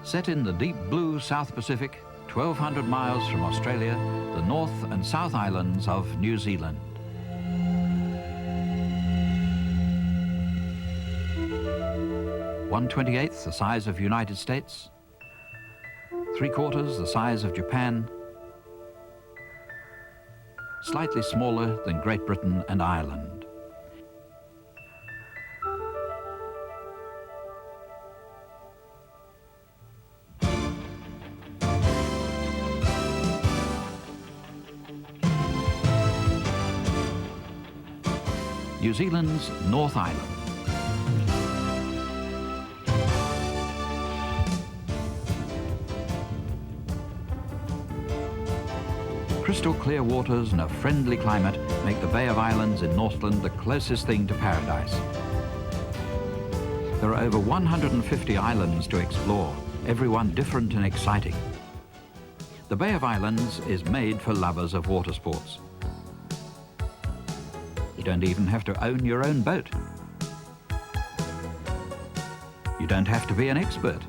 Set in the deep blue South Pacific, 1,200 miles from Australia, the North and South Islands of New Zealand. One-28th the size of United States, 3/4 the size of Japan, slightly smaller than Great Britain and Ireland. New Zealand's North Island. Crystal clear waters and a friendly climate make the Bay of Islands in Northland the closest thing to paradise. There are over 150 islands to explore, every one different and exciting. The Bay of Islands is made for lovers of water sports. You don't even have to own your own boat. You don't have to be an expert.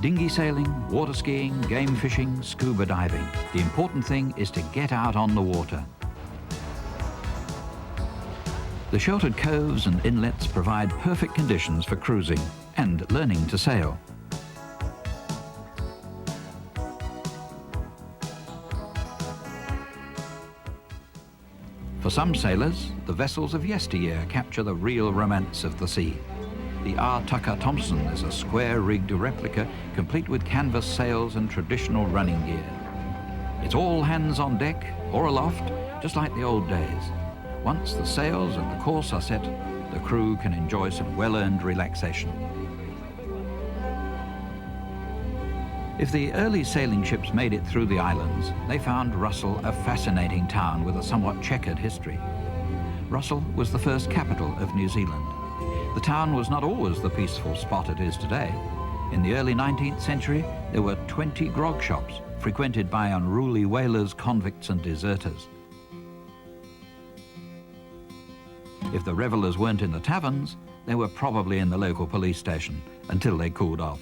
Dinghy sailing, water skiing, game fishing, scuba diving. The important thing is to get out on the water. The sheltered coves and inlets provide perfect conditions for cruising and learning to sail. For some sailors, the vessels of yesteryear capture the real romance of the sea. The R. Tucker Thompson is a square-rigged replica complete with canvas sails and traditional running gear. It's all hands on deck or aloft, just like the old days. Once the sails and the course are set, the crew can enjoy some well-earned relaxation. If the early sailing ships made it through the islands, they found Russell a fascinating town with a somewhat checkered history. Russell was the first capital of New Zealand. The town was not always the peaceful spot it is today. In the early 19th century, there were 20 grog shops, frequented by unruly whalers, convicts and deserters. If the revellers weren't in the taverns, they were probably in the local police station, until they cooled off.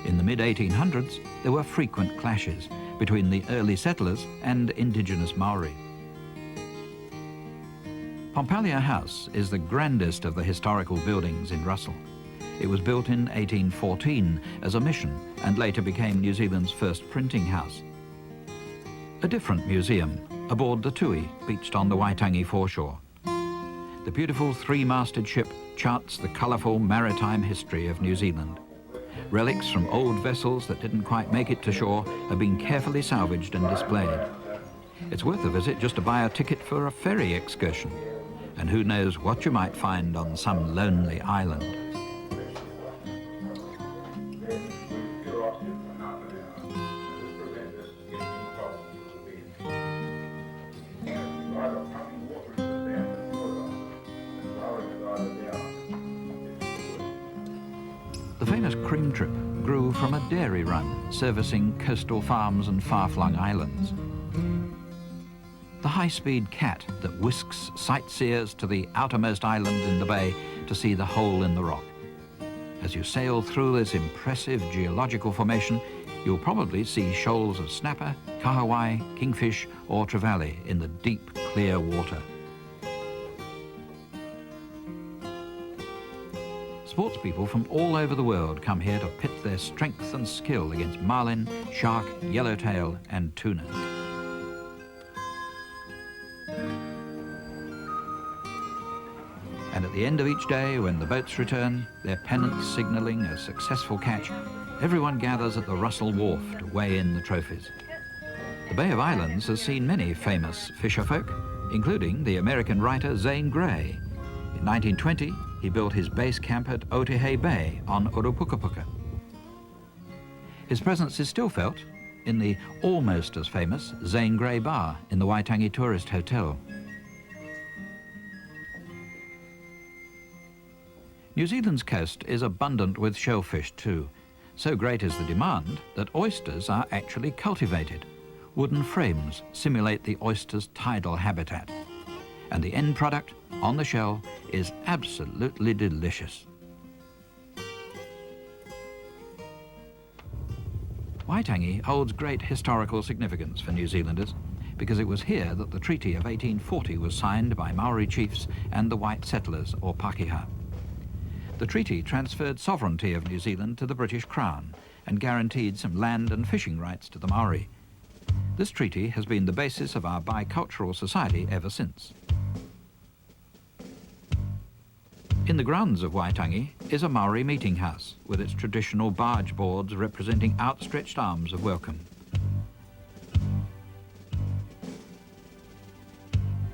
In the mid-1800s, there were frequent clashes between the early settlers and indigenous Maori. Pompalia House is the grandest of the historical buildings in Russell. It was built in 1814 as a mission and later became New Zealand's first printing house. A different museum aboard the Tui, beached on the Waitangi foreshore. The beautiful three-masted ship charts the colourful maritime history of New Zealand. Relics from old vessels that didn't quite make it to shore have been carefully salvaged and displayed. It's worth a visit just to buy a ticket for a ferry excursion. And who knows what you might find on some lonely island. The famous cream trip grew from a dairy run servicing coastal farms and far-flung islands. The high-speed cat that whisks sightseers to the outermost island in the bay to see the hole in the rock. As you sail through this impressive geological formation, you'll probably see shoals of snapper, kahawai, kingfish or trevally in the deep, clear water. Sportspeople from all over the world come here to pit their strength and skill against marlin, shark, yellowtail and tuna. And at the end of each day, when the boats return, their pennants signalling a successful catch, everyone gathers at the Russell Wharf to weigh in the trophies. The Bay of Islands has seen many famous fisherfolk, including the American writer Zane Grey. In 1920, he built his base camp at Otihei Bay on Urupukapuka. His presence is still felt in the almost as famous Zane Grey Bar in the Waitangi Tourist Hotel. New Zealand's coast is abundant with shellfish too. So great is the demand that oysters are actually cultivated. Wooden frames simulate the oyster's tidal habitat. And the end product, on the shell, is absolutely delicious. Waitangi holds great historical significance for New Zealanders because it was here that the Treaty of 1840 was signed by Maori chiefs and the white settlers, or Pakeha. The treaty transferred sovereignty of New Zealand to the British Crown and guaranteed some land and fishing rights to the Maori. This treaty has been the basis of our bicultural society ever since. In the grounds of Waitangi is a Maori meeting house with its traditional barge boards representing outstretched arms of welcome.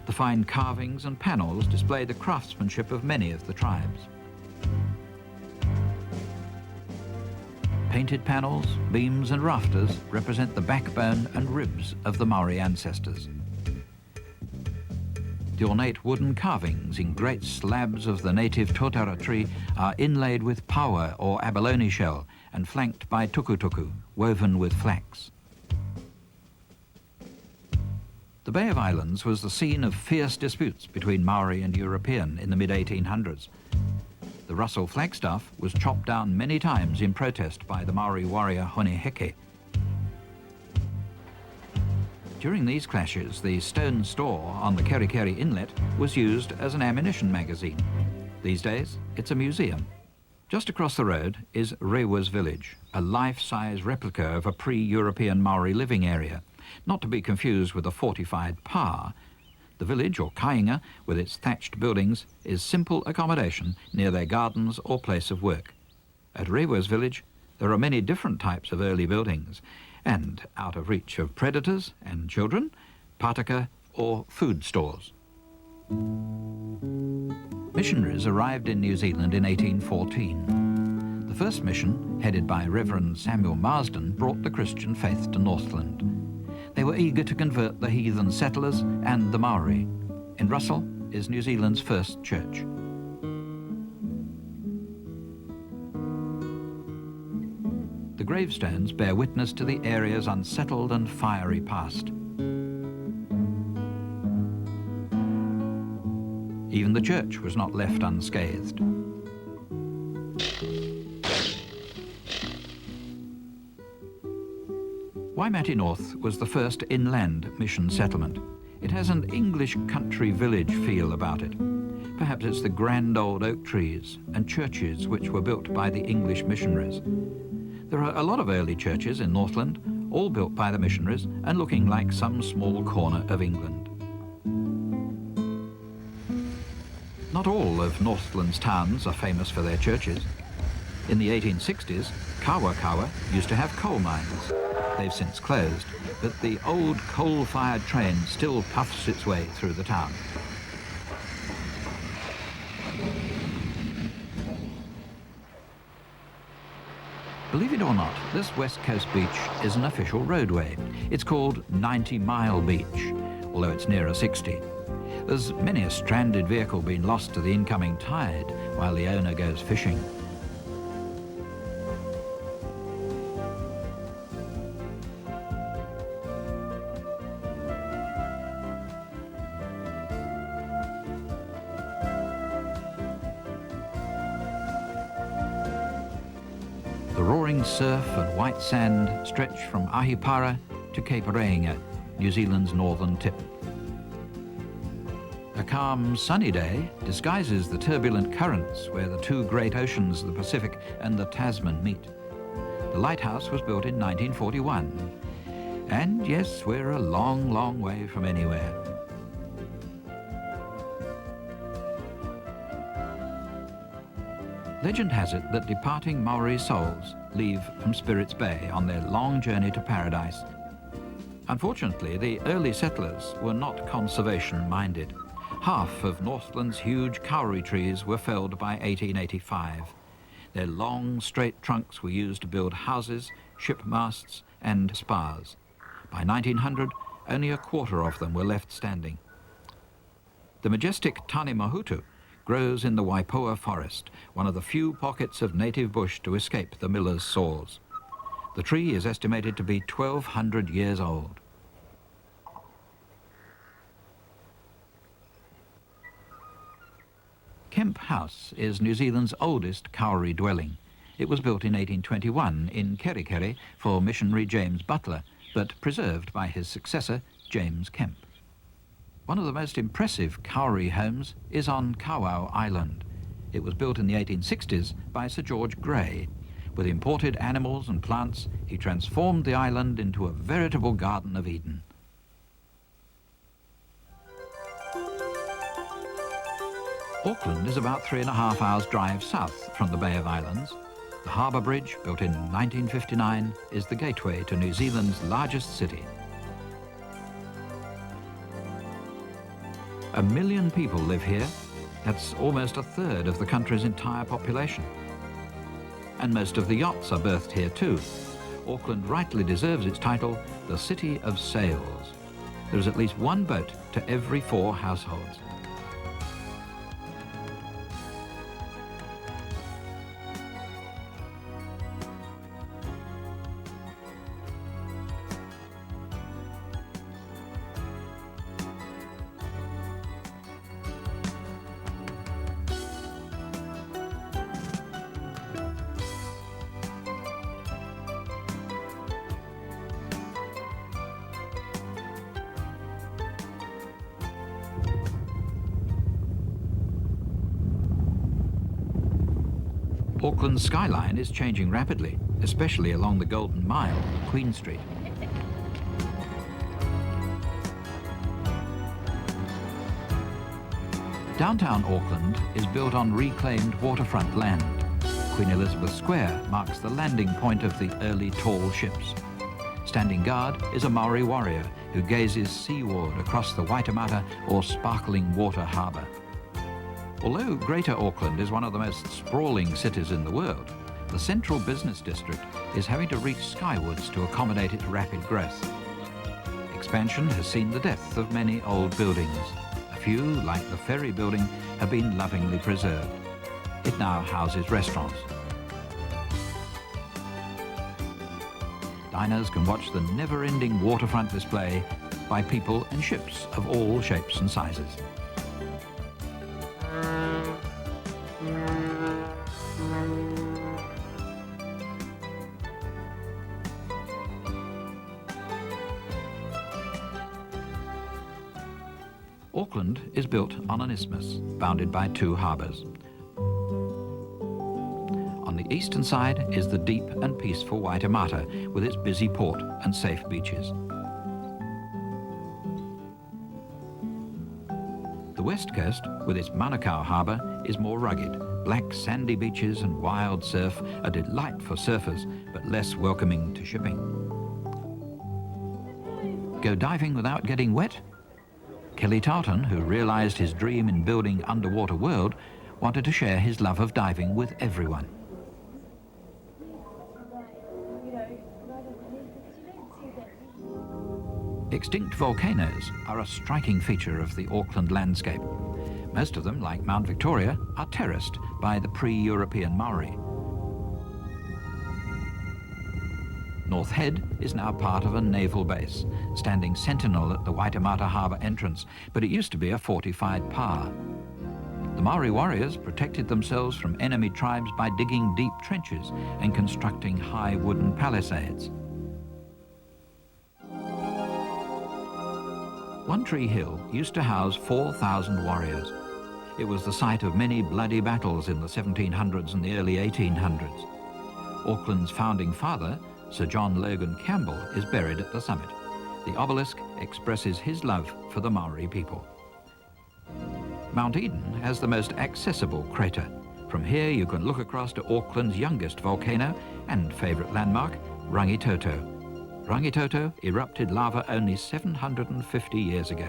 The fine carvings and panels display the craftsmanship of many of the tribes. Painted panels, beams and rafters represent the backbone and ribs of the Maori ancestors. The ornate wooden carvings in great slabs of the native totara tree are inlaid with paua or abalone shell and flanked by tukutuku, woven with flax. The Bay of Islands was the scene of fierce disputes between Maori and European in the mid-1800s. The Russell flagstaff was chopped down many times in protest by the Maori warrior Honeheke. During these clashes, the stone store on the Kerikeri Inlet was used as an ammunition magazine. These days, it's a museum. Just across the road is Rewa's village, a life-size replica of a pre-European Maori living area, not to be confused with a fortified pa. The village, or kainga, with its thatched buildings, is simple accommodation near their gardens or place of work. At Rewa's village, there are many different types of early buildings, and out of reach of predators and children, pataka or food stores. Missionaries arrived in New Zealand in 1814. The first mission, headed by Reverend Samuel Marsden, brought the Christian faith to Northland. They were eager to convert the heathen settlers and the Maori. In Russell is New Zealand's first church. The gravestones bear witness to the area's unsettled and fiery past. Even the church was not left unscathed. Waimate North was the first inland mission settlement. It has an English country village feel about it. Perhaps it's the grand old oak trees and churches which were built by the English missionaries. There are a lot of early churches in Northland, all built by the missionaries and looking like some small corner of England. Not all of Northland's towns are famous for their churches. In the 1860s, Kawa used to have coal mines. They've since closed, but the old coal-fired train still puffs its way through the town. Believe it or not, this West Coast beach is an official roadway. It's called 90 Mile Beach, although it's nearer 60. There's many a stranded vehicle been lost to the incoming tide while the owner goes fishing. The roaring surf and white sand stretch from Ahipara to Cape Reinga, New Zealand's northern tip. A calm, sunny day disguises the turbulent currents where the two great oceans, the Pacific and the Tasman, meet. The lighthouse was built in 1941. And yes, we're a long, long way from anywhere. Legend has it that departing Maori souls leave from Spirits Bay on their long journey to paradise. Unfortunately, the early settlers were not conservation-minded. Half of Northland's huge kauri trees were felled by 1885. Their long, straight trunks were used to build houses, ship masts and spars. By 1900, only a quarter of them were left standing. The majestic Tane Mahutu grows in the Waipoua forest, one of the few pockets of native bush to escape the miller's saws. The tree is estimated to be 1,200 years old. Kemp House is New Zealand's oldest kauri dwelling. It was built in 1821 in Kerikeri for missionary James Butler, but preserved by his successor, James Kemp. One of the most impressive Kauri homes is on Kawau Island. It was built in the 1860s by Sir George Grey. With imported animals and plants, he transformed the island into a veritable Garden of Eden. Auckland is about 3.5 hours drive south from the Bay of Islands. The harbour bridge, built in 1959, is the gateway to New Zealand's largest city. 1 million people live here. That's almost a third of the country's entire population. And most of the yachts are berthed here too. Auckland rightly deserves its title, the City of Sails. There is at least one boat to every 4 households. Auckland's skyline is changing rapidly, especially along the Golden Mile, Queen Street. Downtown Auckland is built on reclaimed waterfront land. Queen Elizabeth Square marks the landing point of the early tall ships. Standing guard is a Maori warrior who gazes seaward across the Waitemata or sparkling water harbour. Although Greater Auckland is one of the most sprawling cities in the world, the central business district is having to reach skywards to accommodate its rapid growth. Expansion has seen the death of many old buildings. A few, like the ferry building, have been lovingly preserved. It now houses restaurants. Diners can watch the never-ending waterfront display by people and ships of all shapes and sizes. Auckland is built on an isthmus, bounded by 2 harbours. On the eastern side is the deep and peaceful Waitemata with its busy port and safe beaches. The west coast, with its Manukau harbour, is more rugged. Black sandy beaches and wild surf, a delight for surfers, but less welcoming to shipping. Go diving without getting wet? Kelly Tartan, who realised his dream in building underwater world, wanted to share his love of diving with everyone. Extinct volcanoes are a striking feature of the Auckland landscape. Most of them, like Mount Victoria, are terraced by the pre-European Maori. North Head is now part of a naval base, standing sentinel at the Waitemata harbour entrance, but it used to be a fortified pa. The Maori warriors protected themselves from enemy tribes by digging deep trenches and constructing high wooden palisades. One Tree Hill used to house 4,000 warriors. It was the site of many bloody battles in the 1700s and the early 1800s. Auckland's founding father, Sir John Logan Campbell, is buried at the summit. The obelisk expresses his love for the Maori people. Mount Eden has the most accessible crater. From here you can look across to Auckland's youngest volcano and favourite landmark, Rangitoto. Rangitoto erupted lava only 750 years ago.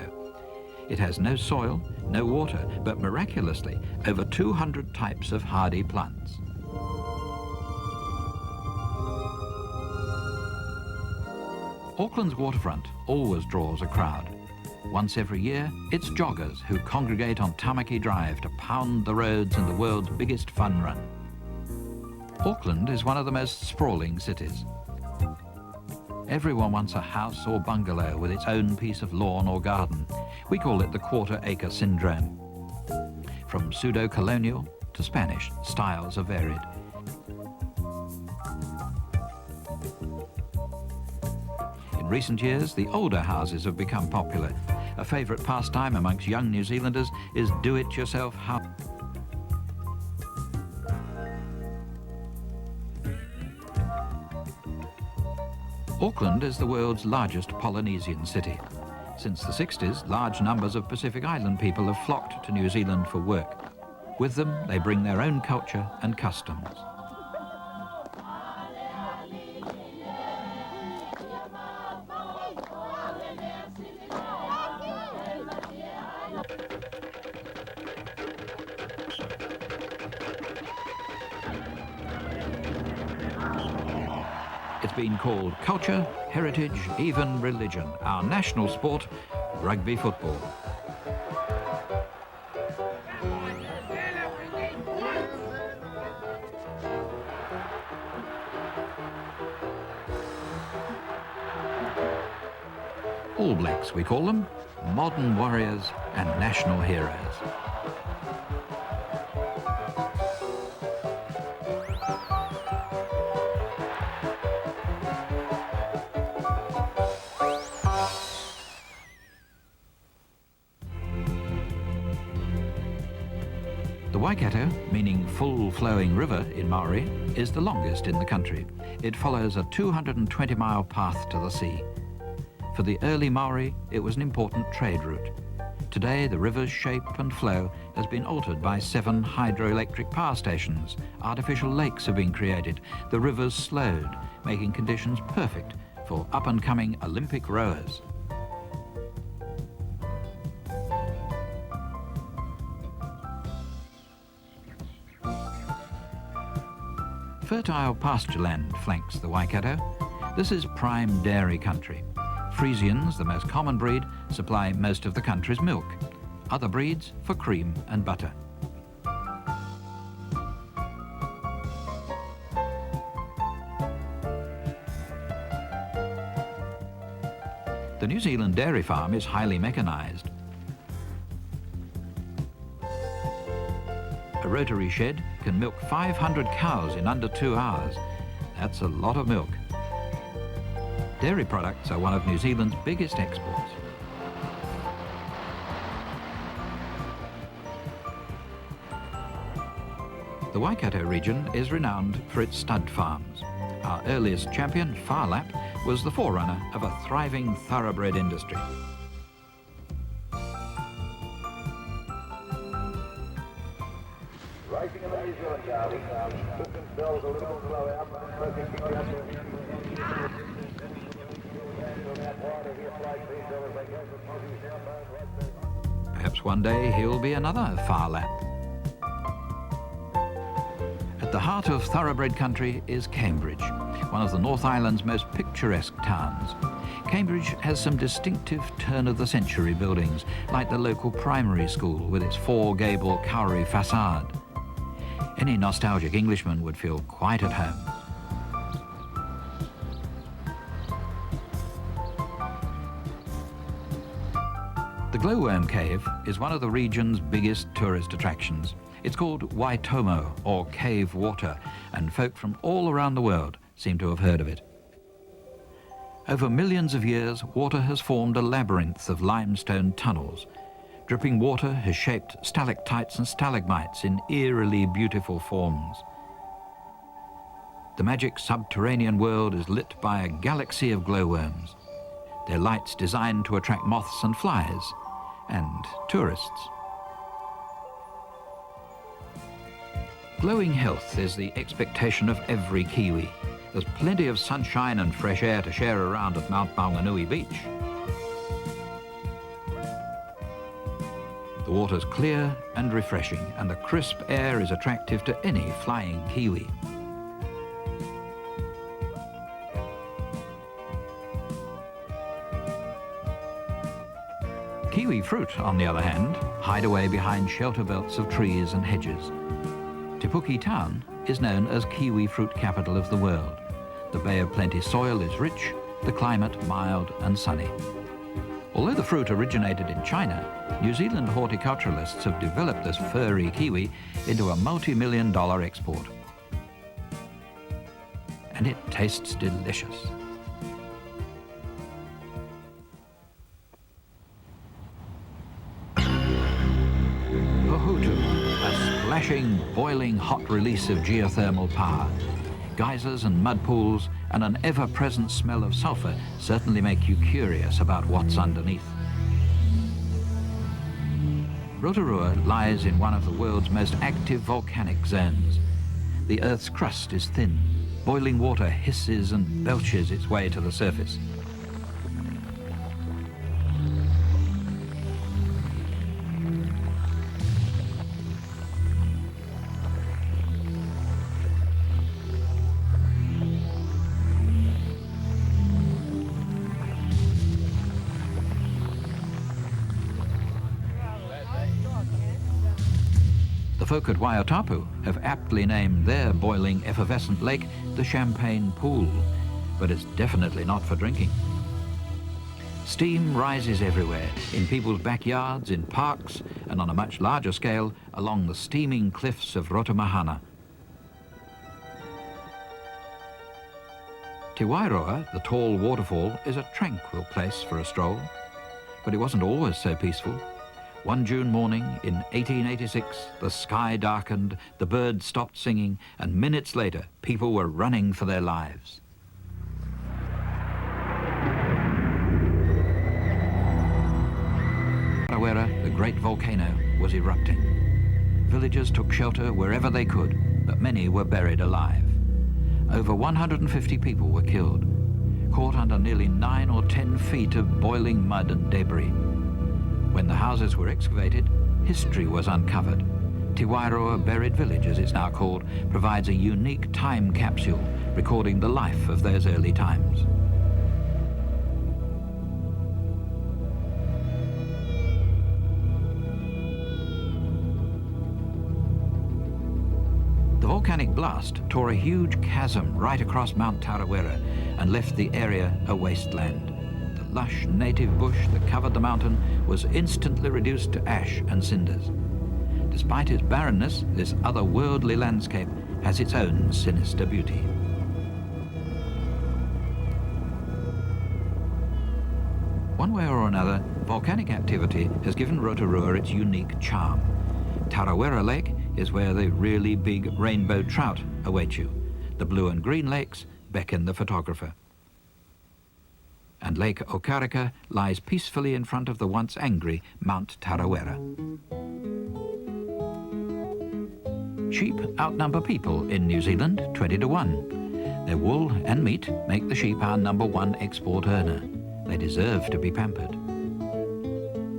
It has no soil, no water, but miraculously over 200 types of hardy plants. Auckland's waterfront always draws a crowd. Once every year, it's joggers who congregate on Tamaki Drive to pound the roads in the world's biggest fun run. Auckland is one of the most sprawling cities. Everyone wants a house or bungalow with its own piece of lawn or garden. We call it the quarter-acre syndrome. From pseudo-colonial to Spanish, styles are varied. In recent years, the older houses have become popular. A favourite pastime amongst young New Zealanders is do-it-yourself house. Auckland is the world's largest Polynesian city. Since the 60s, large numbers of Pacific Island people have flocked to New Zealand for work. With them, they bring their own culture and customs. It's been called culture, heritage, even religion. Our national sport, rugby football. All Blacks, we call them, modern warriors and national heroes. The Waikato, meaning full-flowing river in Maori, is the longest in the country. It follows a 220-mile path to the sea. For the early Maori, it was an important trade route. Today, the river's shape and flow has been altered by 7 hydroelectric power stations. Artificial lakes have been created. The river's slowed, making conditions perfect for up-and-coming Olympic rowers. Fertile pasture land flanks the Waikato. This is prime dairy country. Friesians, the most common breed, supply most of the country's milk. Other breeds for cream and butter. The New Zealand dairy farm is highly mechanised. A rotary shed can milk 500 cows in under 2 hours. That's a lot of milk. Dairy products are one of New Zealand's biggest exports. The Waikato region is renowned for its stud farms. Our earliest champion, Fiordland, was the forerunner of a thriving thoroughbred industry. Perhaps one day he'll be another Fiordland. At the heart of thoroughbred country is Cambridge, one of the North Island's most picturesque towns. Cambridge has some distinctive turn-of-the-century buildings, like the local primary school with its 4-gable Cowrie facade. Any nostalgic Englishman would feel quite at home. The Glowworm Cave is one of the region's biggest tourist attractions. It's called Waitomo, or cave water, and folk from all around the world seem to have heard of it. Over millions of years, water has formed a labyrinth of limestone tunnels. Dripping water has shaped stalactites and stalagmites in eerily beautiful forms. The magic subterranean world is lit by a galaxy of glowworms. Their lights designed to attract moths and flies, and tourists. Glowing health is the expectation of every Kiwi. There's plenty of sunshine and fresh air to share around at Mount Maunganui Beach. The water's clear and refreshing, and the crisp air is attractive to any flying Kiwi. Kiwi fruit, on the other hand, hide away behind shelter belts of trees and hedges. Te Puke town is known as Kiwi fruit capital of the world. The Bay of Plenty soil is rich, the climate mild and sunny. Although the fruit originated in China, New Zealand horticulturalists have developed this furry kiwi into a multi-million-dollar export. And it tastes delicious. rushing, boiling hot release of geothermal power. Geysers and mud pools and an ever-present smell of sulphur certainly make you curious about what's underneath. Rotorua lies in one of the world's most active volcanic zones. The Earth's crust is thin. Boiling water hisses and belches its way to the surface. The folk at Waiotapu have aptly named their boiling effervescent lake the Champagne Pool, but it's definitely not for drinking. Steam rises everywhere, in people's backyards, in parks, and on a much larger scale along the steaming cliffs of Rotomahana. Te Wairoa, the tall waterfall, is a tranquil place for a stroll, but it wasn't always so peaceful. One June morning in 1886, the sky darkened, the birds stopped singing, and minutes later, people were running for their lives. Tarawera, the great volcano, was erupting. Villagers took shelter wherever they could, but many were buried alive. Over 150 people were killed, caught under nearly 9 or 10 feet of boiling mud and debris. When the houses were excavated, history was uncovered. Te Wairoa Buried Village, as it's now called, provides a unique time capsule recording the life of those early times. The volcanic blast tore a huge chasm right across Mount Tarawera and left the area a wasteland. The lush native bush that covered the mountain was instantly reduced to ash and cinders. Despite its barrenness, this otherworldly landscape has its own sinister beauty. One way or another, volcanic activity has given Rotorua its unique charm. Tarawera Lake is where the really big rainbow trout await you. The blue and green lakes beckon the photographer. And Lake Okarika lies peacefully in front of the once angry Mount Tarawera. Sheep outnumber people in New Zealand 20 to 1. Their wool and meat make the sheep our #1 export earner. They deserve to be pampered.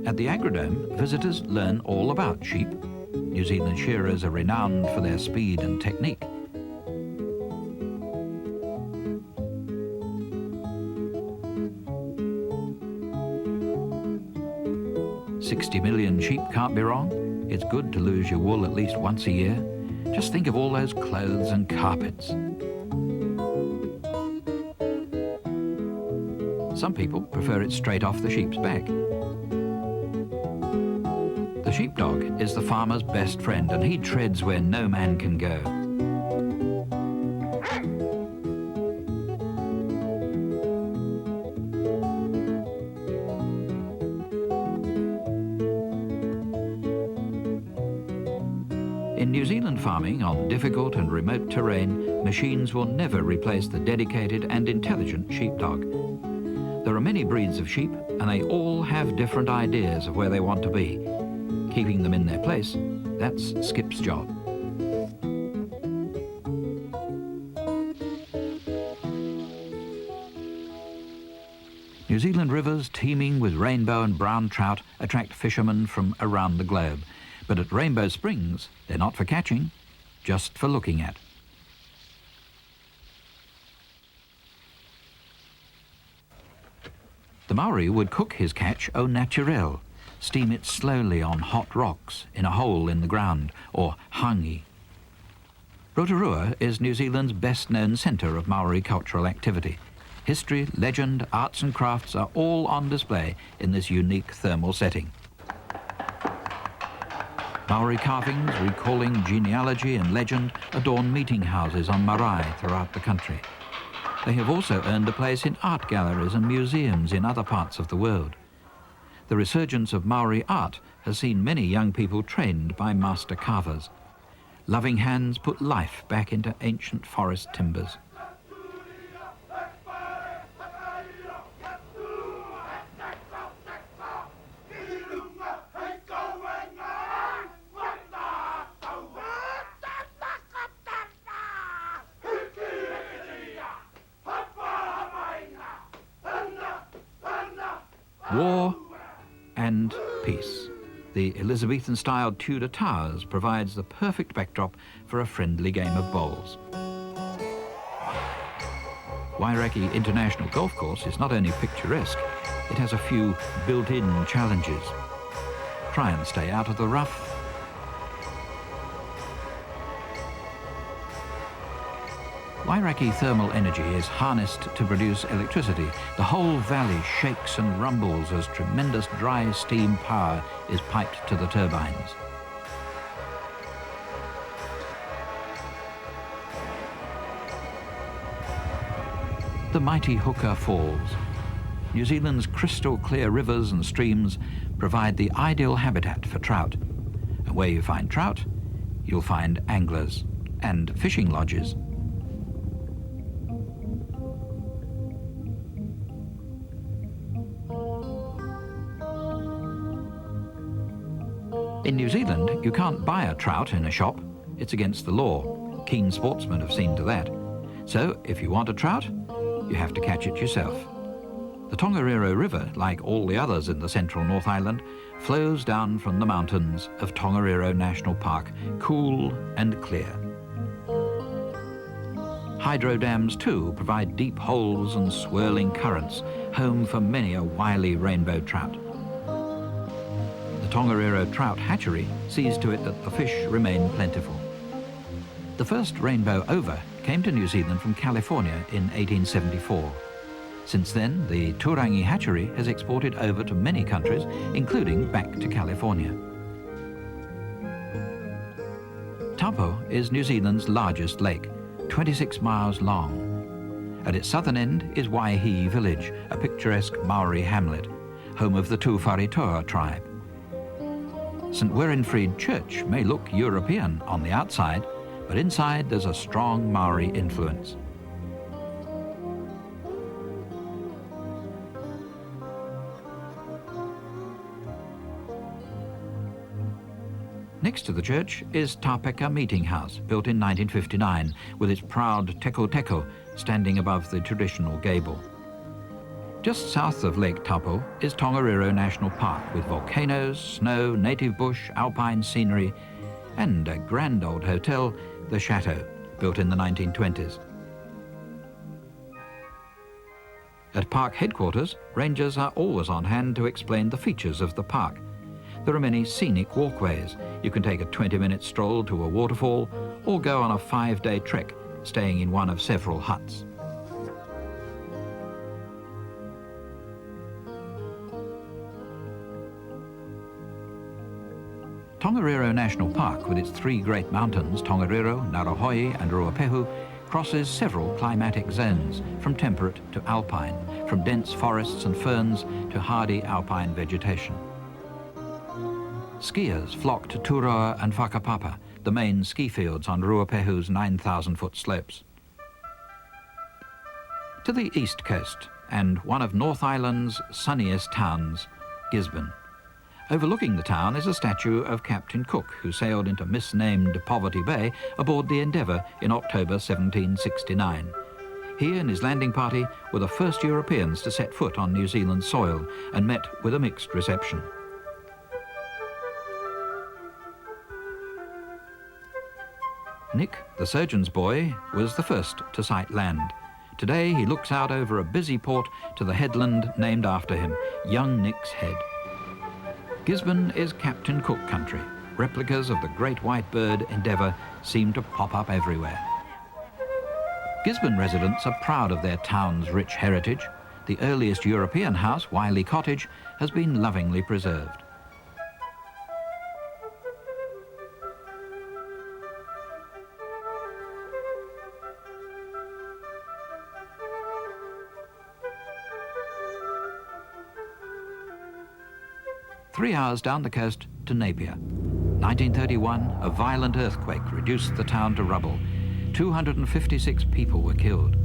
At the Agrodome, visitors learn all about sheep. New Zealand shearers are renowned for their speed and technique. $60 million sheep can't be wrong. It's good to lose your wool at least once a year. Just think of all those clothes and carpets. Some people prefer it straight off the sheep's back. The sheepdog is the farmer's best friend, and he treads where no man can go. In New Zealand farming on difficult and remote terrain, machines will never replace the dedicated and intelligent sheepdog. There are many breeds of sheep, and they all have different ideas of where they want to be. Keeping them in their place, that's Skip's job. New Zealand rivers teeming with rainbow and brown trout attract fishermen from around the globe. But at Rainbow Springs, they're not for catching, just for looking at. The Maori would cook his catch au naturel, steam it slowly on hot rocks in a hole in the ground, or hangi. Rotorua is New Zealand's best-known centre of Maori cultural activity. History, legend, arts and crafts are all on display in this unique thermal setting. Maori carvings recalling genealogy and legend adorn meeting houses on marae throughout the country. They have also earned a place in art galleries and museums in other parts of the world. The resurgence of Maori art has seen many young people trained by master carvers. Loving hands put life back into ancient forest timbers. War and peace. The Elizabethan-styled Tudor Towers provides the perfect backdrop for a friendly game of bowls. Wairaki International Golf Course is not only picturesque, it has a few built-in challenges. Try and stay out of the rough. Wairaki thermal energy is harnessed to produce electricity. The whole valley shakes and rumbles as tremendous dry steam power is piped to the turbines. The mighty Hooker Falls. New Zealand's crystal clear rivers and streams provide the ideal habitat for trout. And where you find trout, you'll find anglers and fishing lodges. In New Zealand, you can't buy a trout in a shop. It's against the law. Keen sportsmen have seen to that. So, if you want a trout, you have to catch it yourself. The Tongariro River, like all the others in the central North Island, flows down from the mountains of Tongariro National Park, cool and clear. Hydro dams, too, provide deep holes and swirling currents, home for many a wily rainbow trout. The Tongariro Trout Hatchery sees to it that the fish remain plentiful. The first rainbow ova came to New Zealand from California in 1874. Since then, the Turangi hatchery has exported over to many countries, including back to California. Taupo is New Zealand's largest lake, 26 miles long. At its southern end is Waihi village, a picturesque Maori hamlet, home of the Tūwharetoa tribe. St Werenfried Church may look European on the outside, but inside there's a strong Maori influence. Next to the church is Tapeka Meeting House, built in 1959, with its proud teko teko standing above the traditional gable. Just south of Lake Taupo is Tongariro National Park, with volcanoes, snow, native bush, alpine scenery, and a grand old hotel, the Chateau, built in the 1920s. At park headquarters, rangers are always on hand to explain the features of the park. There are many scenic walkways. You can take a 20-minute stroll to a waterfall or go on a 5-day trek, staying in one of several huts. Tongariro National Park, with its 3 great mountains, Tongariro, Narohoi and Ruapehu, crosses several climatic zones, from temperate to alpine, from dense forests and ferns to hardy alpine vegetation. Skiers flock to Turoa and Whakapapa, the main ski fields on Ruapehu's 9,000-foot slopes. To the east coast, and one of North Island's sunniest towns, Gisborne. Overlooking the town is a statue of Captain Cook, who sailed into misnamed Poverty Bay aboard the Endeavour in October 1769. He and his landing party were the first Europeans to set foot on New Zealand soil and met with a mixed reception. Nick, the surgeon's boy, was the first to sight land. Today he looks out over a busy port to the headland named after him, Young Nick's Head. Gisborne is Captain Cook country. Replicas of the great white bird Endeavour seem to pop up everywhere. Gisborne residents are proud of their town's rich heritage. The earliest European house, Wiley Cottage, has been lovingly preserved. Three hours down the coast to Napier. 1931, a violent earthquake reduced the town to rubble. 256 people were killed.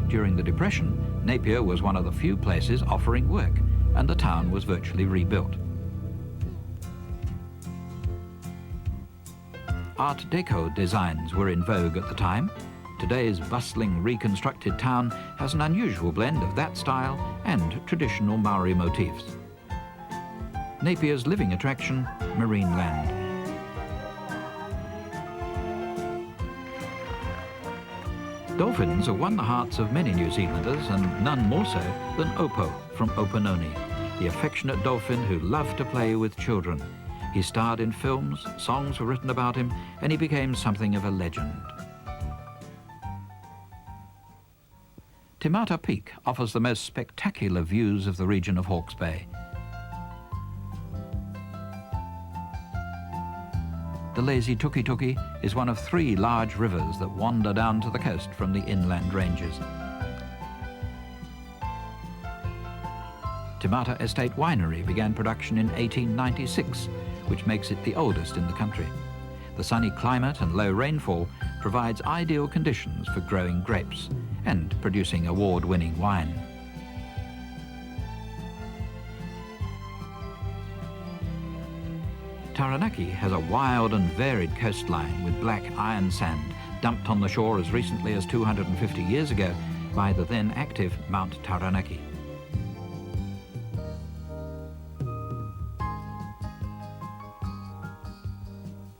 During the Depression, Napier was one of the few places offering work, and the town was virtually rebuilt. Art Deco designs were in vogue at the time. Today's bustling reconstructed town has an unusual blend of that style and traditional Maori motifs. Napier's living attraction, marine land. Dolphins have won the hearts of many New Zealanders, and none more so than Opo from Opononi, the affectionate dolphin who loved to play with children. He starred in films, songs were written about him, and he became something of a legend. Te Mata Peak offers the most spectacular views of the region of Hawke's Bay. The lazy Tuki Tuki is one of 3 large rivers that wander down to the coast from the inland ranges. Te Mata Estate Winery began production in 1896, which makes it the oldest in the country. The sunny climate and low rainfall provides ideal conditions for growing grapes and producing award-winning wine. Taranaki has a wild and varied coastline with black iron sand dumped on the shore as recently as 250 years ago by the then active Mount Taranaki.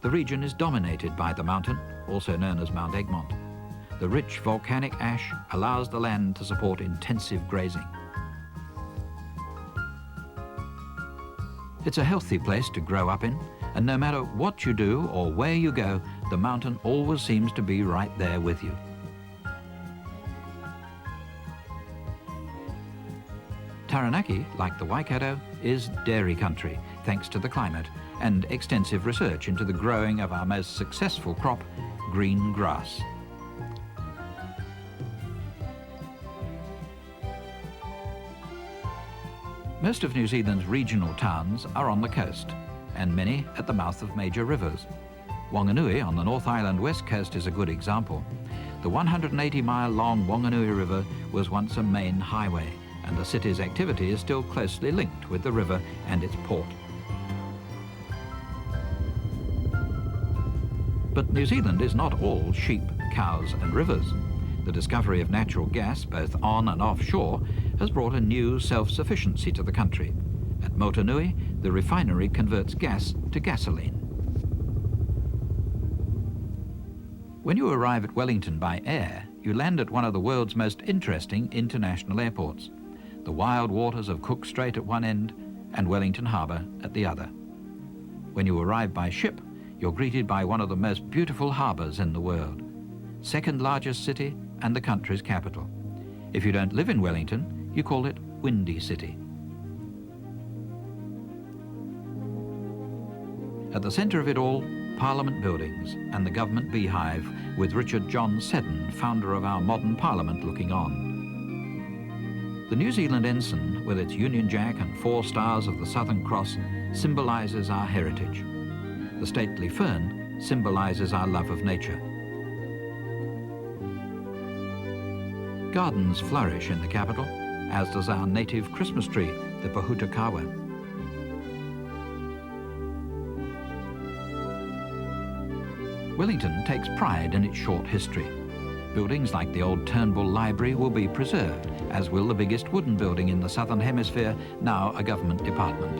The region is dominated by the mountain, also known as Mount Egmont. The rich volcanic ash allows the land to support intensive grazing. It's a healthy place to grow up in, and no matter what you do or where you go, the mountain always seems to be right there with you. Taranaki, like the Waikato, is dairy country, thanks to the climate and extensive research into the growing of our most successful crop, green grass. Most of New Zealand's regional towns are on the coast, and many at the mouth of major rivers. Wanganui on the North Island west coast is a good example. The 180-mile-long Wanganui River was once a main highway, and the city's activity is still closely linked with the river and its port. But New Zealand is not all sheep, cows and rivers. The discovery of natural gas, both on and offshore, has brought a new self-sufficiency to the country. At Motunui, the refinery converts gas to gasoline. When you arrive at Wellington by air, you land at one of the world's most interesting international airports, the wild waters of Cook Strait at one end and Wellington Harbour at the other. When you arrive by ship, you're greeted by one of the most beautiful harbours in the world, second largest city and the country's capital. If you don't live in Wellington, you call it Windy City. At the centre of it all, Parliament buildings and the government beehive, with Richard John Seddon, founder of our modern Parliament, looking on. The New Zealand ensign, with its Union Jack and 4 stars of the Southern Cross, symbolises our heritage. The stately fern symbolises our love of nature. Gardens flourish in the capital, as does our native Christmas tree, the Pohutakawa. Wellington takes pride in its short history. Buildings like the old Turnbull Library will be preserved, as will the biggest wooden building in the Southern Hemisphere, now a government department.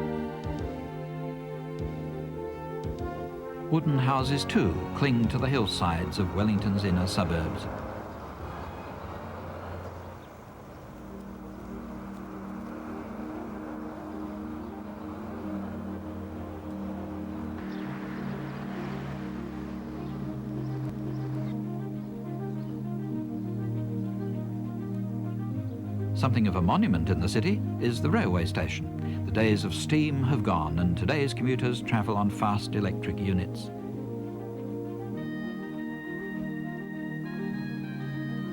Wooden houses too cling to the hillsides of Wellington's inner suburbs. Something of a monument in the city is the railway station. The days of steam have gone, and today's commuters travel on fast electric units.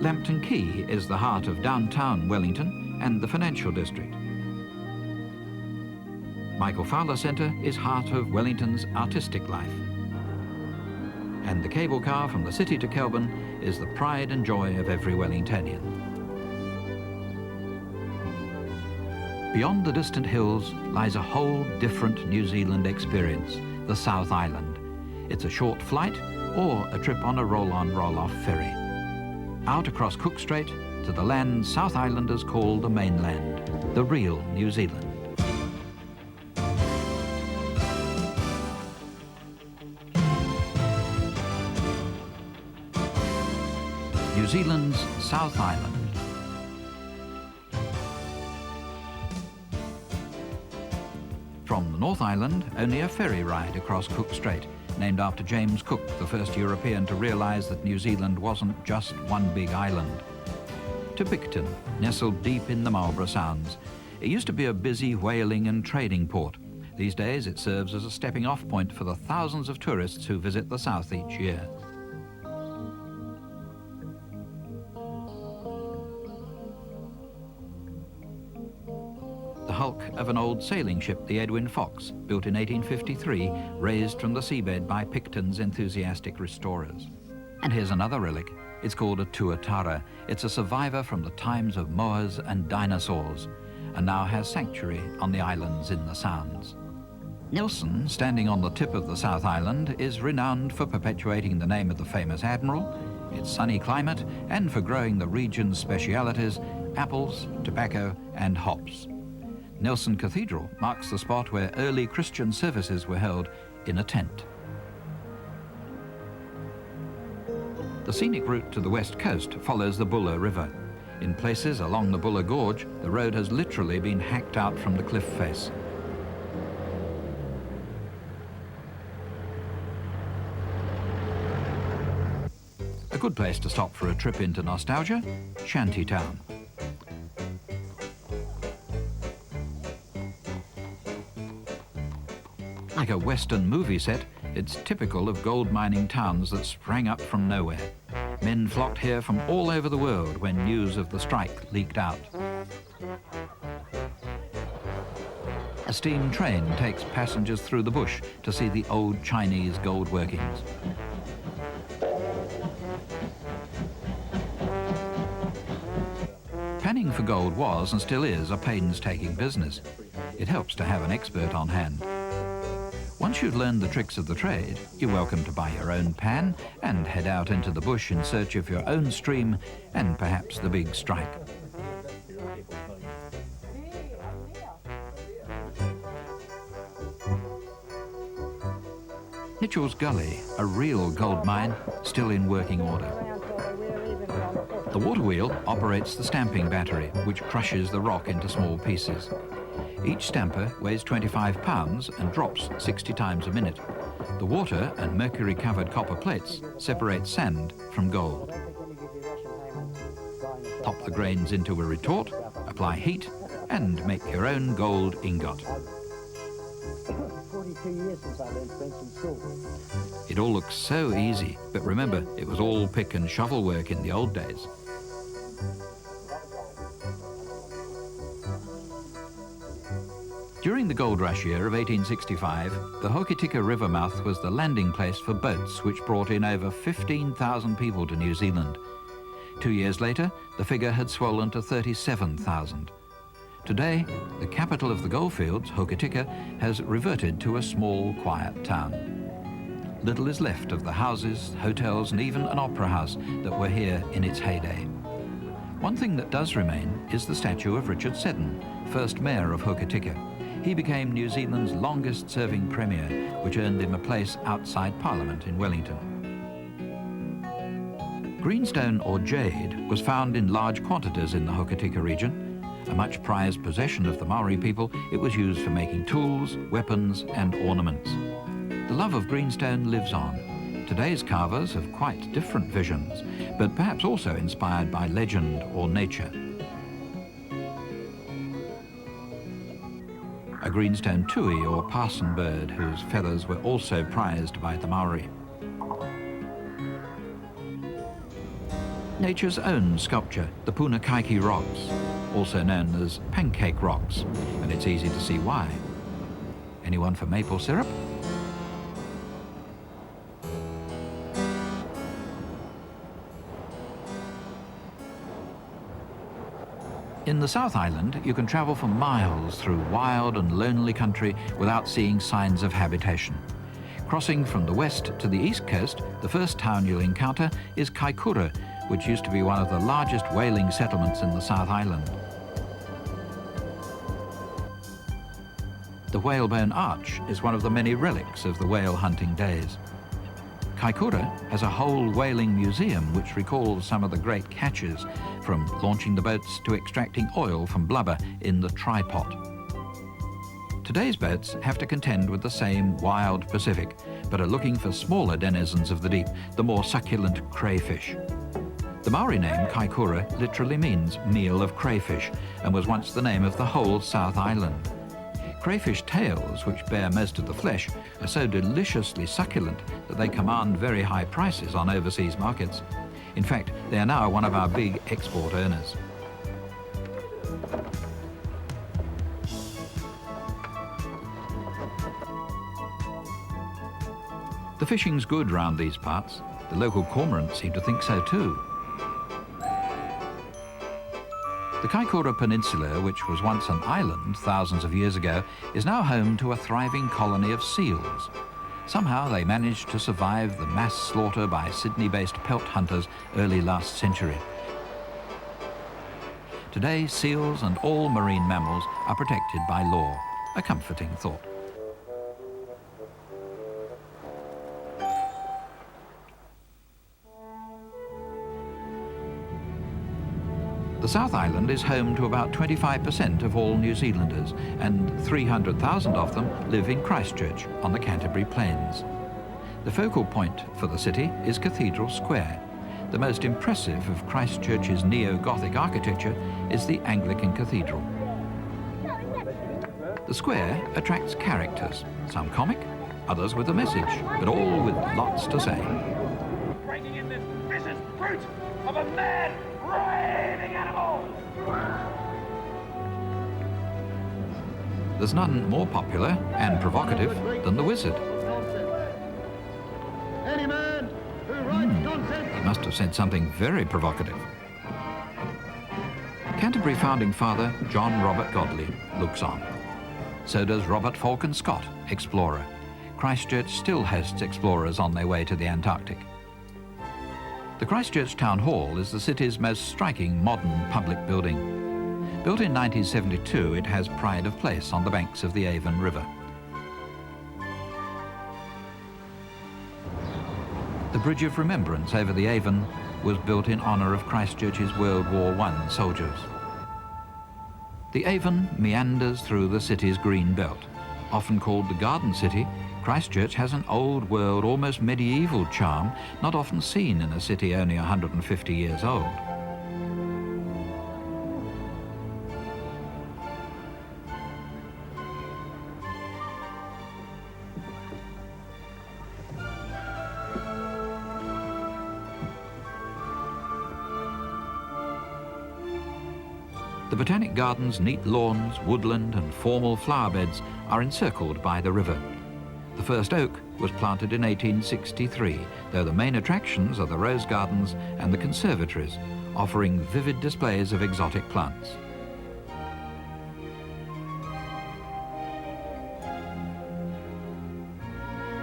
Lambton Quay is the heart of downtown Wellington and the financial district. Michael Fowler Centre is heart of Wellington's artistic life. And the cable car from the city to Kelburn is the pride and joy of every Wellingtonian. Beyond the distant hills lies a whole different New Zealand experience, the South Island. It's a short flight or a trip on a roll-on, roll-off ferry. Out across Cook Strait to the land South Islanders call the mainland, the real New Zealand. New Zealand's South Island. From the North Island, only a ferry ride across Cook Strait, named after James Cook, the first European to realise that New Zealand wasn't just one big island. To Picton, nestled deep in the Marlborough Sounds. It used to be a busy whaling and trading port. These days it serves as a stepping-off point for the thousands of tourists who visit the south each year. The hulk of an old sailing ship, the Edwin Fox, built in 1853, raised from the seabed by Picton's enthusiastic restorers. And here's another relic. It's called a tuatara. It's a survivor from the times of moas and dinosaurs, and now has sanctuary on the islands in the Sounds. Nelson, standing on the tip of the South Island, is renowned for perpetuating the name of the famous admiral, its sunny climate, and for growing the region's specialities, apples, tobacco, and hops. Nelson Cathedral marks the spot where early Christian services were held in a tent. The scenic route to the west coast follows the Buller River. In places along the Buller Gorge, the road has literally been hacked out from the cliff face. A good place to stop for a trip into nostalgia, Shantytown. Like a Western movie set, it's typical of gold mining towns that sprang up from nowhere. Men flocked here from all over the world when news of the strike leaked out. A steam train takes passengers through the bush to see the old Chinese gold workings. Panning for gold was and still is a painstaking business. It helps to have an expert on hand. Once you've learned the tricks of the trade, you're welcome to buy your own pan and head out into the bush in search of your own stream and perhaps the big strike. Mitchell's Gully, a real gold mine, still in working order. The water wheel operates the stamping battery, which crushes the rock into small pieces. Each stamper weighs 25 pounds and drops 60 times a minute. The water and mercury-covered copper plates separate sand from gold. Pop the grains into a retort, apply heat, and make your own gold ingot. 42 years since I learned French in school. It all looks so easy, but remember, it was all pick and shovel work in the old days. During the gold rush year of 1865, the Hokitika River mouth was the landing place for boats which brought in over 15,000 people to New Zealand. 2 years later, the figure had swollen to 37,000. Today, the capital of the goldfields, Hokitika, has reverted to a small, quiet town. Little is left of the houses, hotels, and even an opera house that were here in its heyday. One thing that does remain is the statue of Richard Seddon, first mayor of Hokitika. He became New Zealand's longest-serving premier, which earned him a place outside Parliament in Wellington. Greenstone, or jade, was found in large quantities in the Hokitika region. A much prized possession of the Maori people, it was used for making tools, weapons, and ornaments. The love of greenstone lives on. Today's carvers have quite different visions, but perhaps also inspired by legend or nature. A greenstone tui, or parson bird, whose feathers were also prized by the Maori. Nature's own sculpture, the Punakaiki rocks, also known as pancake rocks, and it's easy to see why. Anyone for maple syrup? In the South Island, you can travel for miles through wild and lonely country without seeing signs of habitation. Crossing from the west to the east coast, the first town you'll encounter is Kaikoura, which used to be one of the largest whaling settlements in the South Island. The whalebone arch is one of the many relics of the whale hunting days. Kaikoura has a whole whaling museum which recalls some of the great catches, from launching the boats to extracting oil from blubber in the try-pot. Today's boats have to contend with the same wild Pacific, but are looking for smaller denizens of the deep, the more succulent crayfish. The Maori name Kaikoura literally means meal of crayfish, and was once the name of the whole South Island. Crayfish tails, which bear most of the flesh, are so deliciously succulent that they command very high prices on overseas markets. In fact, they are now one of our big export earners. The fishing's good round these parts. The local cormorants seem to think so too. The Kaikoura Peninsula, which was once an island thousands of years ago, is now home to a thriving colony of seals. Somehow they managed to survive the mass slaughter by Sydney-based pelt hunters early last century. Today, seals and all marine mammals are protected by law, a comforting thought. The South Island is home to about 25% of all New Zealanders, and 300,000 of them live in Christchurch on the Canterbury Plains. The focal point for the city is Cathedral Square. The most impressive of Christchurch's neo-Gothic architecture is the Anglican Cathedral. The square attracts characters, some comic, others with a message, but all with lots to say. Breaking in this vicious brute of a mad, raving animal! There's none more popular and provocative than the Wizard. Any man who writes nonsense. He must have said something very provocative. Canterbury founding father John Robert Godley looks on. So does Robert Falcon Scott, explorer. Christchurch still hosts explorers on their way to the Antarctic. The Christchurch Town Hall is the city's most striking modern public building. Built in 1972, it has pride of place on the banks of the Avon River. The Bridge of Remembrance over the Avon was built in honour of Christchurch's World War I soldiers. The Avon meanders through the city's green belt. Often called the Garden City, Christchurch has an old world, almost medieval charm, not often seen in a city only 150 years old. The Botanic Garden's neat lawns, woodland and formal flower beds are encircled by the river. The first oak was planted in 1863, though the main attractions are the rose gardens and the conservatories, offering vivid displays of exotic plants.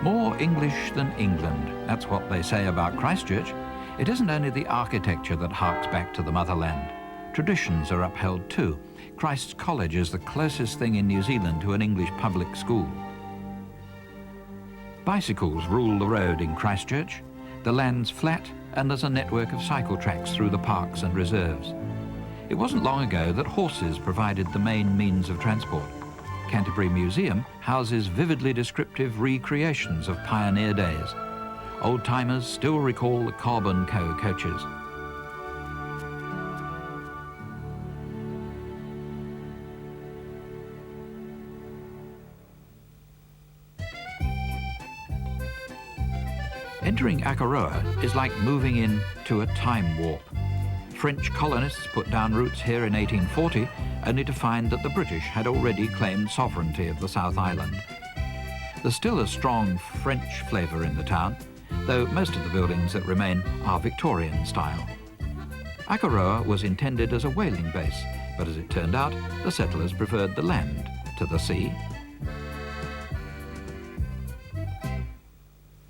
More English than England, that's what they say about Christchurch. It isn't only the architecture that harks back to the motherland. Traditions are upheld too. Christ's College is the closest thing in New Zealand to an English public school. Bicycles rule the road in Christchurch. The land's flat and there's a network of cycle tracks through the parks and reserves. It wasn't long ago that horses provided the main means of transport. Canterbury Museum houses vividly descriptive recreations of pioneer days. Old-timers still recall the Cobb & Co. coaches. Entering Akaroa is like moving into a time warp. French colonists put down roots here in 1840, only to find that the British had already claimed sovereignty of the South Island. There's still a strong French flavour in the town, though most of the buildings that remain are Victorian style. Akaroa was intended as a whaling base, but as it turned out, the settlers preferred the land to the sea.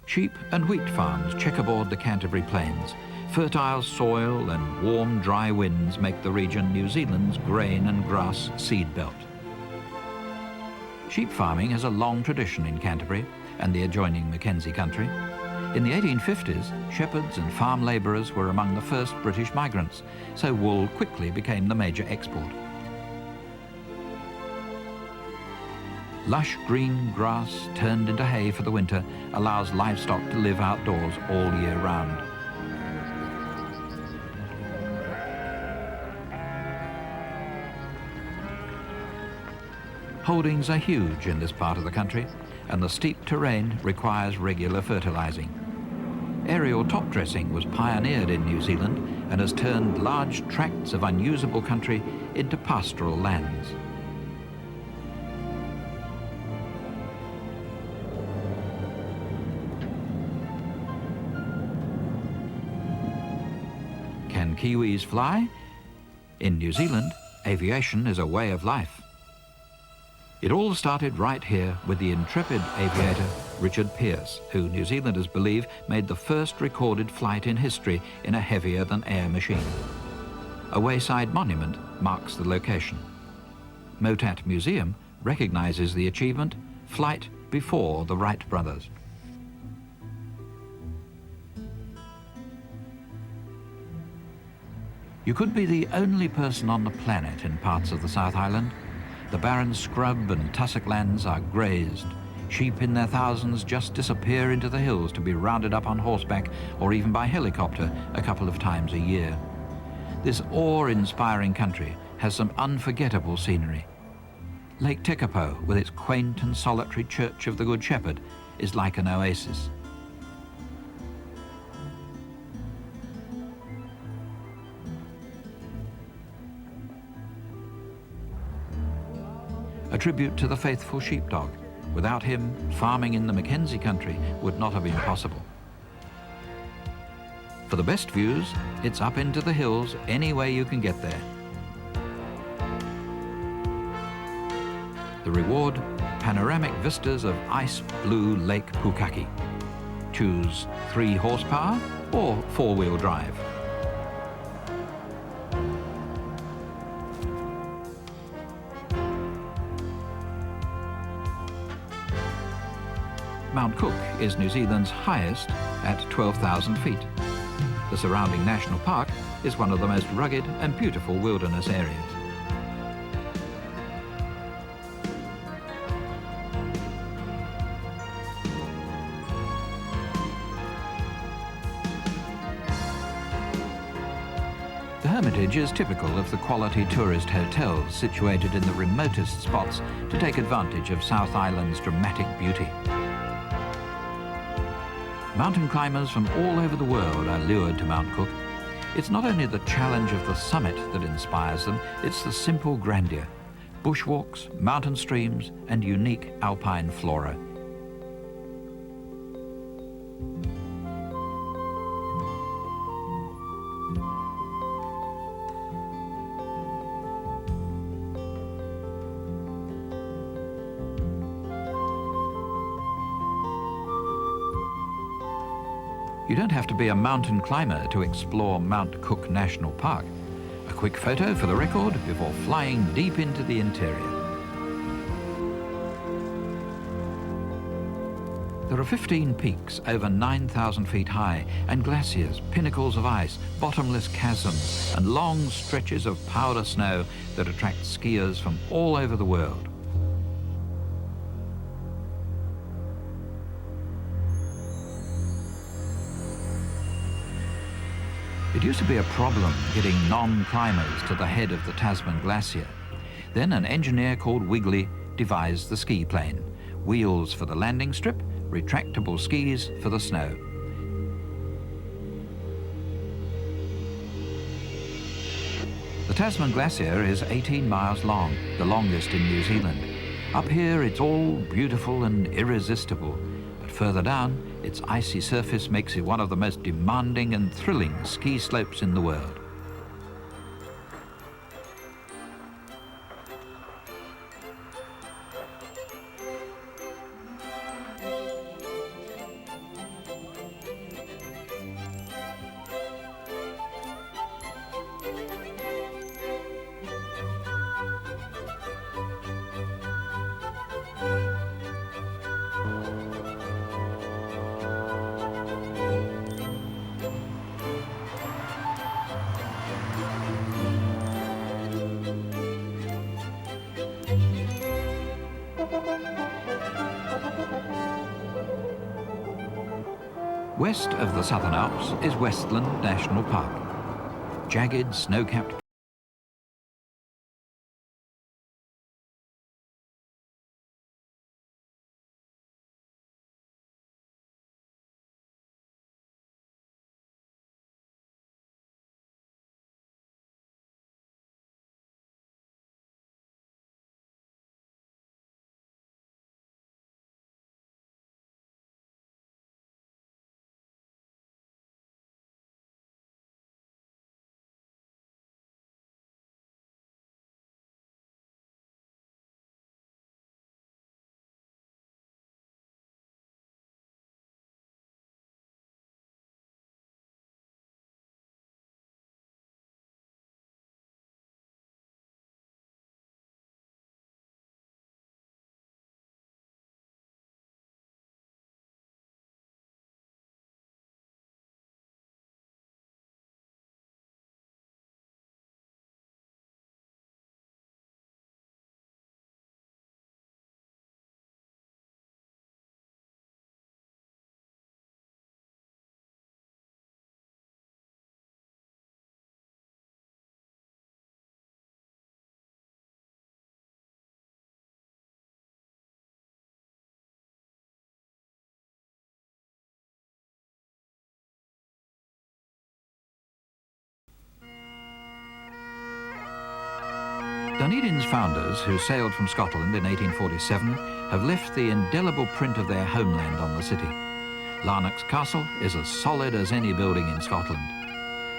Sheep and wheat farms checkerboard the Canterbury Plains. Fertile soil and warm, dry winds make the region New Zealand's grain and grass seed belt. Sheep farming has a long tradition in Canterbury and the adjoining Mackenzie country. In the 1850s, shepherds and farm labourers were among the first British migrants, so wool quickly became the major export. Lush green grass turned into hay for the winter allows livestock to live outdoors all year round. Holdings are huge in this part of the country, and the steep terrain requires regular fertilising. Aerial top dressing was pioneered in New Zealand and has turned large tracts of unusable country into pastoral lands. Can Kiwis fly? In New Zealand, aviation is a way of life. It all started right here with the intrepid aviator Richard Pearce, who New Zealanders believe made the first recorded flight in history in a heavier-than-air machine. A wayside monument marks the location. Motat Museum recognises the achievement, flight before the Wright brothers. You could be the only person on the planet in parts of the South Island. The barren scrub and tussock lands are grazed. Sheep in their thousands just disappear into the hills to be rounded up on horseback or even by helicopter a couple of times a year. This awe-inspiring country has some unforgettable scenery. Lake Tekapo, with its quaint and solitary Church of the Good Shepherd, is like an oasis. A tribute to the faithful sheepdog. Without him, farming in the Mackenzie country would not have been possible. For the best views, it's up into the hills any way you can get there. The reward, panoramic vistas of ice-blue Lake Pukaki. Choose 3 horsepower or 4-wheel drive. Mount Cook is New Zealand's highest at 12,000 feet. The surrounding national park is one of the most rugged and beautiful wilderness areas. The Hermitage is typical of the quality tourist hotels situated in the remotest spots to take advantage of South Island's dramatic beauty. Mountain climbers from all over the world are lured to Mount Cook. It's not only the challenge of the summit that inspires them, it's the simple grandeur. Bushwalks, mountain streams, and unique alpine flora. You don't have to be a mountain climber to explore Mount Cook National Park. A quick photo for the record before flying deep into the interior. There are 15 peaks over 9,000 feet high, and glaciers, pinnacles of ice, bottomless chasms, and long stretches of powder snow that attract skiers from all over the world. It used to be a problem getting non-climbers to the head of the Tasman Glacier. Then an engineer called Wigley devised the ski plane. Wheels for the landing strip, retractable skis for the snow. Tasman Glacier is 18 miles long, the longest in New Zealand. Up here, it's all beautiful and irresistible, but further down, its icy surface makes it one of the most demanding and thrilling ski slopes in the world. West of the Southern Alps is Westland National Park. Jagged, snow-capped Dunedin's founders, who sailed from Scotland in 1847, have left the indelible print of their homeland on the city. Larnock's castle is as solid as any building in Scotland.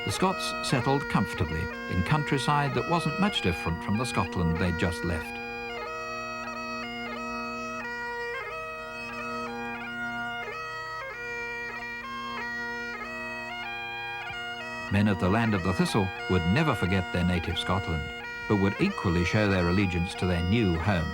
The Scots settled comfortably in countryside that wasn't much different from the Scotland they'd just left. Men of the land of the thistle would never forget their native Scotland, but would equally show their allegiance to their new home.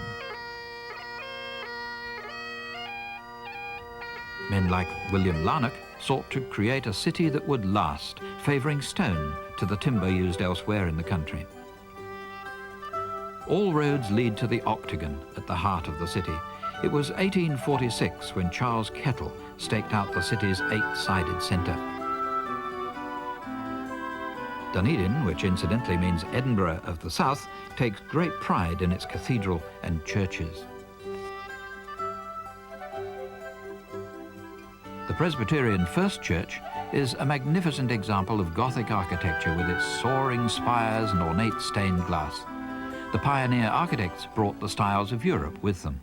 Men like William Larnock sought to create a city that would last, favouring stone to the timber used elsewhere in the country. All roads lead to the Octagon at the heart of the city. It was 1846 when Charles Kettle staked out the city's 8-sided centre. Dunedin, which incidentally means Edinburgh of the South, takes great pride in its cathedral and churches. The Presbyterian First Church is a magnificent example of Gothic architecture with its soaring spires and ornate stained glass. The pioneer architects brought the styles of Europe with them.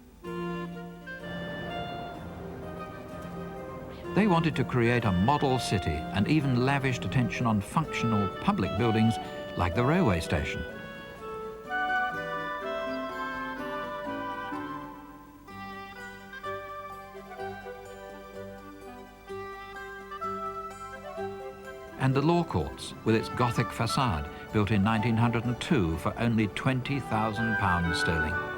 They wanted to create a model city and even lavished attention on functional public buildings like the railway station. And the Law Courts, with its Gothic facade, built in 1902 for only £20,000 sterling.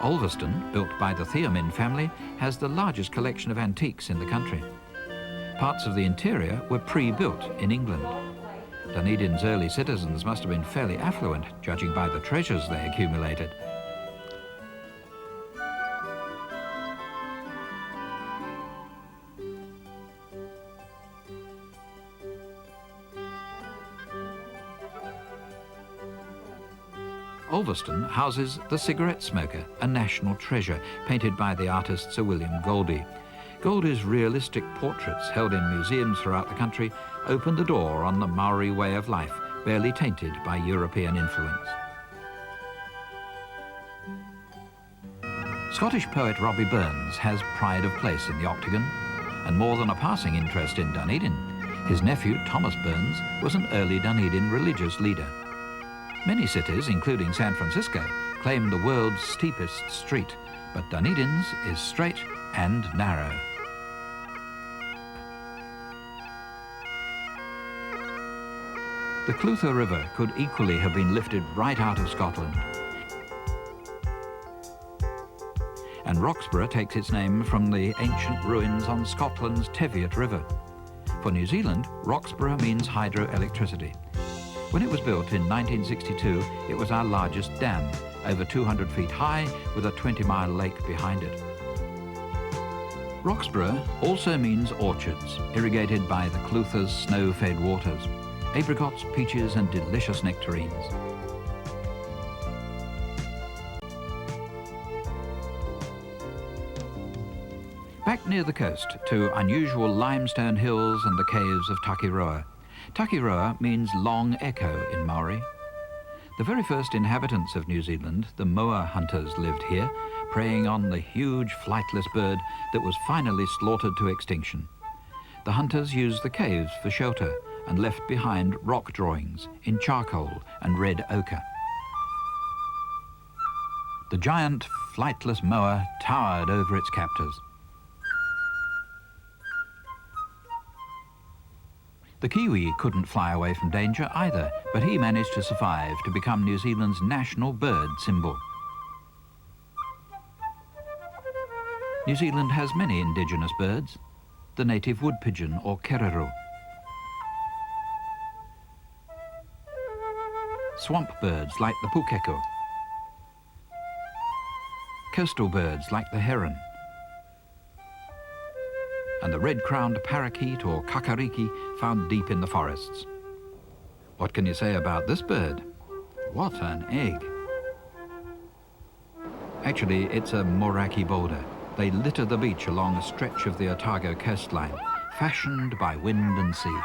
Ulverston, built by the Theomin family, has the largest collection of antiques in the country. Parts of the interior were pre-built in England. Dunedin's early citizens must have been fairly affluent, judging by the treasures they accumulated. Ulverston houses the Cigarette Smoker, a national treasure, painted by the artist Sir William Goldie. Goldie's realistic portraits, held in museums throughout the country, opened the door on the Maori way of life, barely tainted by European influence. Scottish poet Robbie Burns has pride of place in the Octagon, and more than a passing interest in Dunedin. His nephew, Thomas Burns, was an early Dunedin religious leader. Many cities, including San Francisco, claim the world's steepest street, but Dunedin's is straight and narrow. The Clutha River could equally have been lifted right out of Scotland. And Roxburgh takes its name from the ancient ruins on Scotland's Teviot River. For New Zealand, Roxburgh means hydroelectricity. When it was built in 1962, it was our largest dam, over 200 feet high, with a 20-mile lake behind it. Roxburgh also means orchards, irrigated by the Clutha's snow-fed waters, apricots, peaches and delicious nectarines. Back near the coast to unusual limestone hills and the caves of Takiroa. Takiroa means long echo in Maori. The very first inhabitants of New Zealand, the moa hunters, lived here, preying on the huge flightless bird that was finally slaughtered to extinction. The hunters used the caves for shelter and left behind rock drawings in charcoal and red ochre. The giant flightless moa towered over its captors. The kiwi couldn't fly away from danger either, but he managed to survive to become New Zealand's national bird symbol. New Zealand has many indigenous birds. The native wood pigeon or kerero, swamp birds like the pukeko, coastal birds like the heron, and the red-crowned parakeet or kakariki found deep in the forests. What can you say about this bird? What an egg! Actually, it's a moraki boulder. They litter the beach along a stretch of the Otago coastline, fashioned by wind and sea.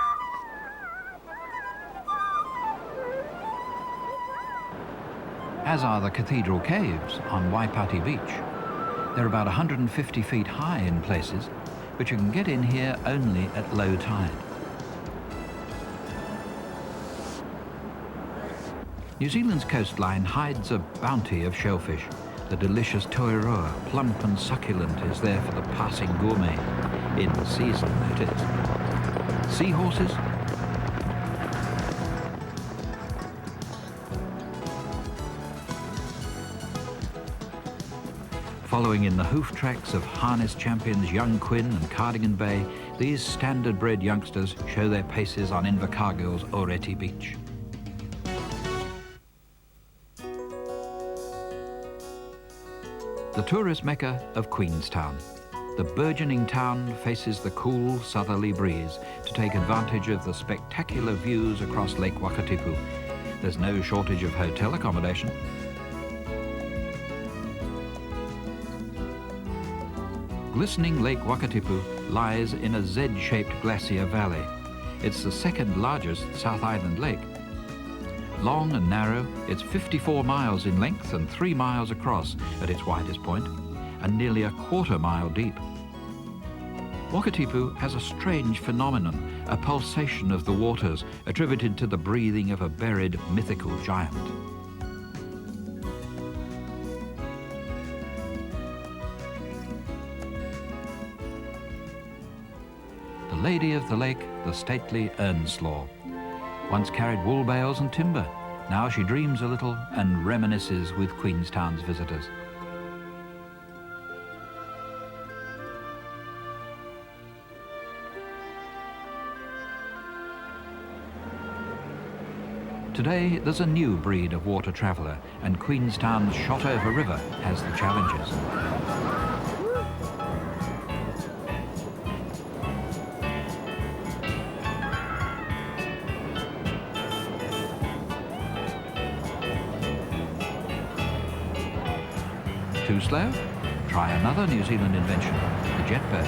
As are the cathedral caves on Waipati Beach. They're about 150 feet high in places, but you can get in here only at low tide. New Zealand's coastline hides a bounty of shellfish. The delicious toiroa, plump and succulent, is there for the passing gourmet. In season, it is. Seahorses? Following in the hoof tracks of harness champions Young Quinn and Cardigan Bay, these standard-bred youngsters show their paces on Invercargill's Oreti Beach. The tourist mecca of Queenstown. The burgeoning town faces the cool southerly breeze to take advantage of the spectacular views across Lake Wakatipu. There's no shortage of hotel accommodation. Glistening Lake Wakatipu lies in a Z-shaped glacier valley. It's the second largest South Island lake. Long and narrow, it's 54 miles in length and 3 miles across at its widest point, and nearly a quarter mile deep. Wakatipu has a strange phenomenon, a pulsation of the waters attributed to the breathing of a buried mythical giant. The lady of the lake, the stately Earnslaw, once carried wool bales and timber. Now she dreams a little and reminisces with Queenstown's visitors. Today, there's a new breed of water traveller, and Queenstown's Shotover River has the challenges. Too slow? Try another New Zealand invention, the jet boat.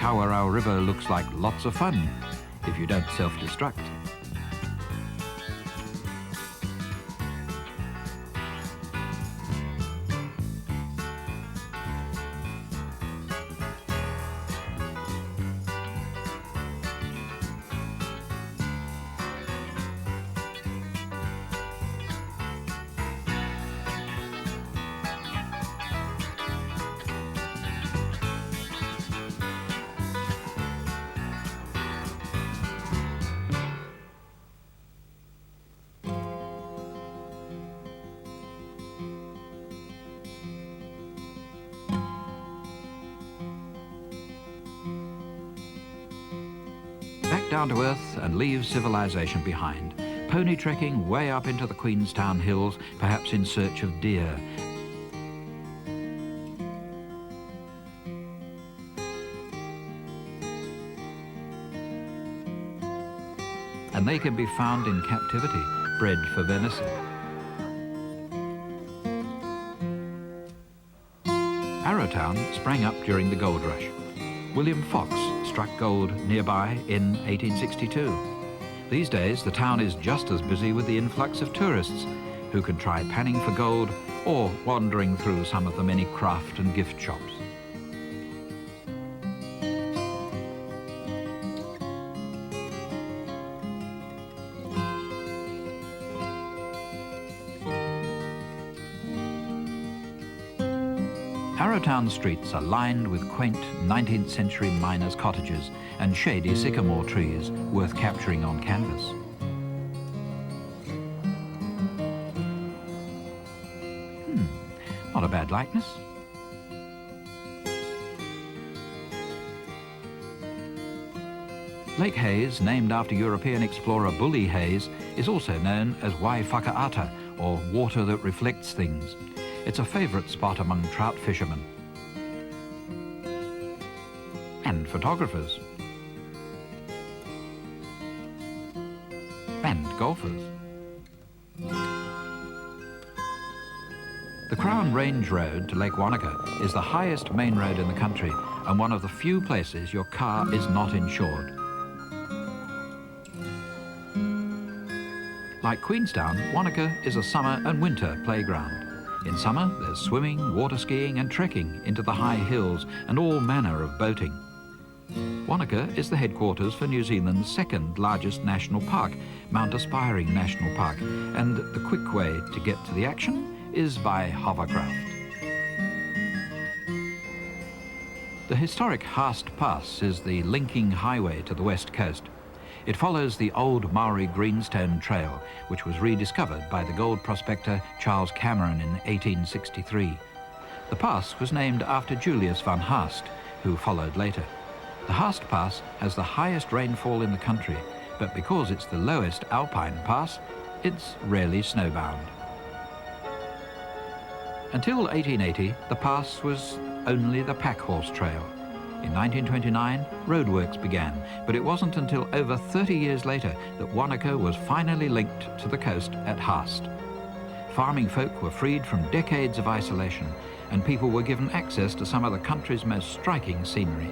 Kawarau River looks like lots of fun if you don't self-destruct. Back down to earth and leave civilization behind. Pony trekking way up into the Queenstown Hills, perhaps in search of deer. And they can be found in captivity, bred for venison. Arrowtown sprang up during the gold rush. William Fox struck gold nearby in 1862. These days, the town is just as busy with the influx of tourists who can try panning for gold or wandering through some of the many craft and gift shops. Arrowtown streets are lined with quaint 19th century miners' cottages and shady sycamore trees worth capturing on canvas. Not a bad likeness. Lake Hayes, named after European explorer Bully Hayes, is also known as Wai Whakaata, or water that reflects things. It's a favourite spot among trout fishermen and photographers and golfers. The Crown Range Road to Lake Wanaka is the highest main road in the country and one of the few places your car is not insured. Like Queenstown, Wanaka is a summer and winter playground. In summer, there's swimming, water skiing and trekking into the high hills and all manner of boating. Wanaka is the headquarters for New Zealand's second largest national park, Mount Aspiring National Park, and the quick way to get to the action is by hovercraft. The historic Haast Pass is the linking highway to the west coast. It follows the old Maori greenstone trail, which was rediscovered by the gold prospector Charles Cameron in 1863. The pass was named after Julius van Haast, who followed later. The Haast Pass has the highest rainfall in the country, but because it's the lowest alpine pass, it's rarely snowbound. Until 1880, the pass was only the Packhorse Trail. In 1929, roadworks began, but it wasn't until over 30 years later that Wanaka was finally linked to the coast at Haast. Farming folk were freed from decades of isolation, and people were given access to some of the country's most striking scenery.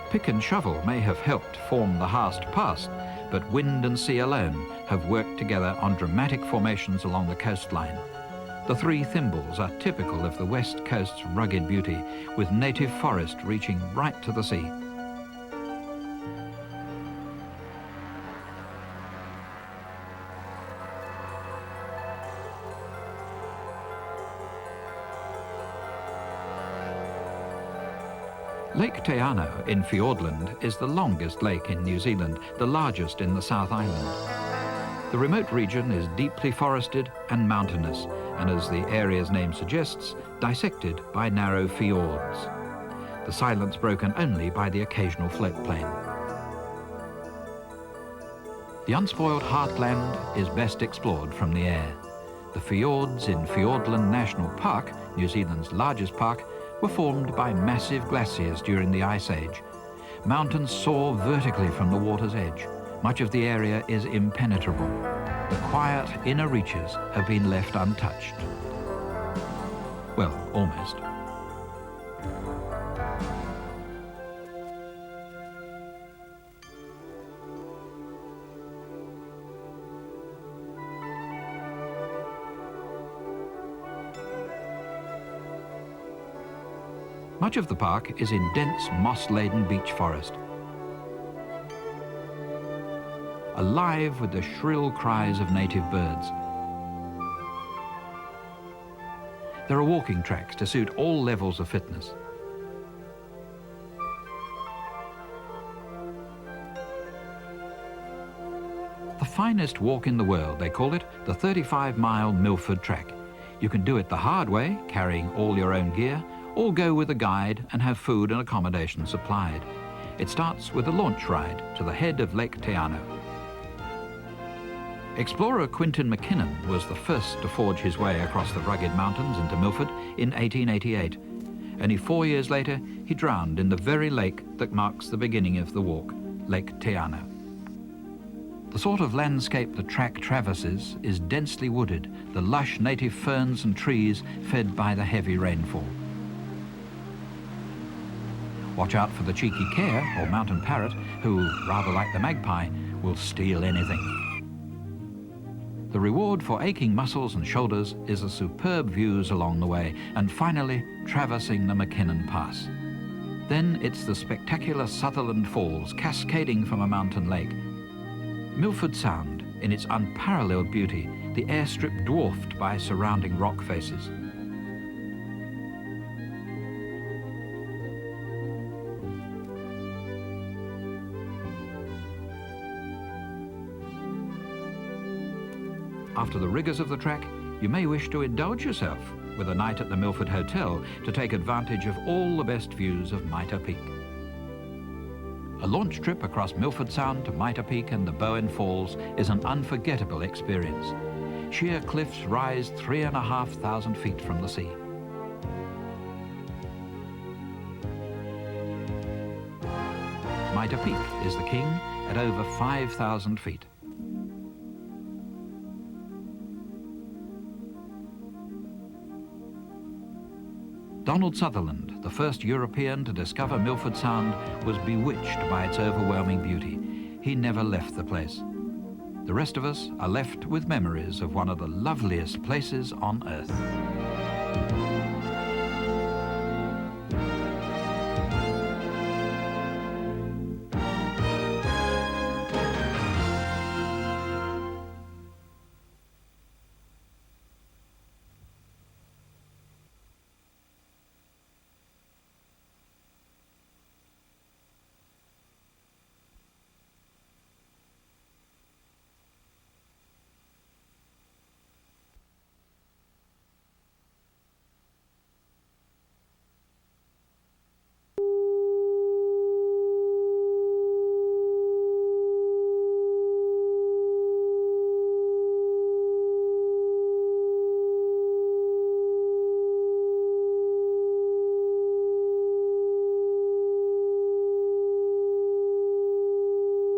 Pick and shovel may have helped form the Haast Pass, but wind and sea alone have worked together on dramatic formations along the coastline. The Three Thimbles are typical of the West Coast's rugged beauty, with native forest reaching right to the sea. Lake Te Anau in Fiordland is the longest lake in New Zealand, the largest in the South Island. The remote region is deeply forested and mountainous, and as the area's name suggests, dissected by narrow fjords. The silence broken only by the occasional floatplane. The unspoiled heartland is best explored from the air. The fjords in Fiordland National Park, New Zealand's largest park, were formed by massive glaciers during the Ice Age. Mountains soar vertically from the water's edge. Much of the area is impenetrable. The quiet inner reaches have been left untouched. Well, almost. Much of the park is in dense moss-laden beech forest, alive with the shrill cries of native birds. There are walking tracks to suit all levels of fitness. The finest walk in the world, they call it the 35-mile Milford Track. You can do it the hard way, carrying all your own gear, or go with a guide and have food and accommodation supplied. It starts with a launch ride to the head of Lake Te Anau. Explorer Quintin McKinnon was the first to forge his way across the rugged mountains into Milford in 1888. Only 4 years later, he drowned in the very lake that marks the beginning of the walk, Lake Te Anau. The sort of landscape the track traverses is densely wooded, the lush native ferns and trees fed by the heavy rainfall. Watch out for the cheeky care, or mountain parrot, who, rather like the magpie, will steal anything. The reward for aching muscles and shoulders is the superb views along the way, and finally traversing the McKinnon Pass. Then it's the spectacular Sutherland Falls cascading from a mountain lake. Milford Sound, in its unparalleled beauty, the airstrip dwarfed by surrounding rock faces. After the rigours of the track, you may wish to indulge yourself with a night at the Milford Hotel to take advantage of all the best views of Mitre Peak. A launch trip across Milford Sound to Mitre Peak and the Bowen Falls is an unforgettable experience. Sheer cliffs rise 3,500 feet from the sea. Mitre Peak is the king at over 5,000 feet. Donald Sutherland, the first European to discover Milford Sound, was bewitched by its overwhelming beauty. He never left the place. The rest of us are left with memories of one of the loveliest places on Earth.